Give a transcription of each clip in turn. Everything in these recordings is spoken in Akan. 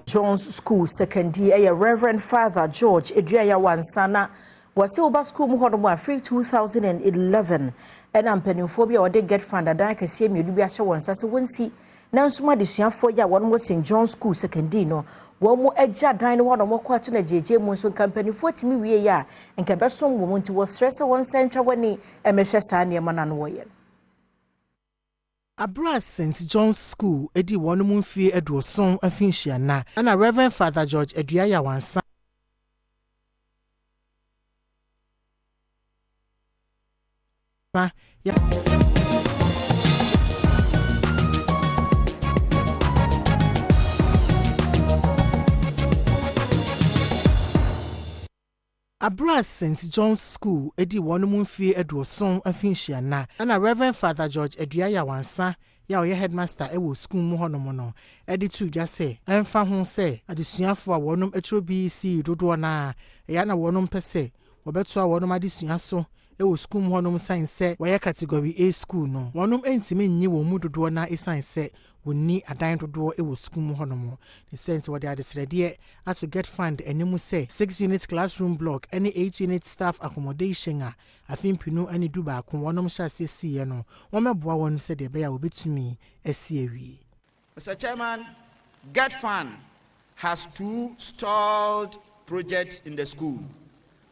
John's School Secondary, a Reverend Father George Eduaya Wansana was over school more free 2011 and Ampeniophobia or they get fund and I can see me be a show once as a one see. Now, some of this young for ya one was St. John's School Secondary, no one more edge dine one or more quarter JJ Monson Company 40 me ya and Cabesson woman to was stress one central when he MFS and Yamanan Wayan. Abra St. John's School, Eddie Wanum Fee Edward Song and Finchiana, and a Reverend Father George Eduaya Wansa. Abra St. John's School, Eddie Wanum Fee Edward Song and Finchiana, and a Reverend Father George Eduaya Wansa. Ya oye headmaster ewo school mu hono no edi tu dwa se emfa ho se adesuafo a wonom etro BC dodo na ya na wonom pese wobeto a wonom adesua so ewo school mu honom science we category A school no wonom entime nyi wo mu dodo na science woni adan dodo ewo school mu honom the sense what they are desrede to get fund enimu say 6 unit classroom block any 8 unit staff accommodation a afimpinu ani duba ko wonom sha sesi no womeboa won se de be ya obetumi esiewi. Mr. Chairman, GETFund has 2 stalled projects in the school.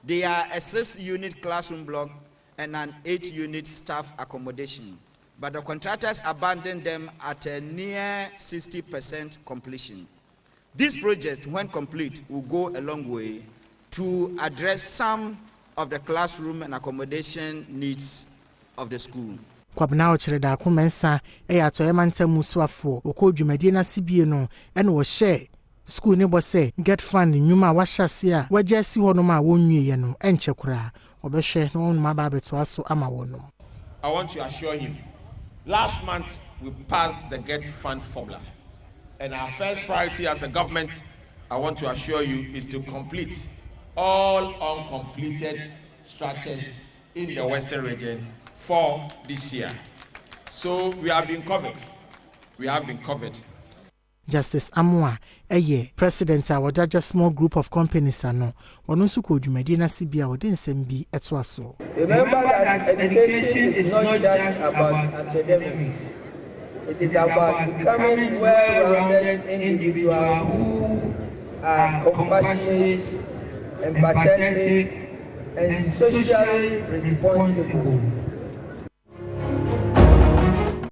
They are a 6 unit classroom block and an 8 unit staff accommodation, but the contractors abandoned them at a near 60% completion. This project, when complete, will go a long way to address some of the classroom and accommodation needs of the school. Kwabna ochireda kumensa to emanta musuafo okodwumadi na sibie no ene wo share school ne bo say GETFund nyuma wa hyase a wajasi hono ma wonwie no enchekura obehwe no ma ba beto aso ama wono. I want to assure you, last month we passed the GETFund formula, and our first priority as a government, I want to assure you, is to complete all uncompleted structures in the Western region for this year. So we have been covered. We have been covered. Justice Amwa, President our judge small group of companies ano wonunsu ko dwumadi na sibia wode nsem bi eto aso. Remember that education is not just about academics. It is about becoming well-rounded individuals who are compassionate, empathetic, and socially responsible.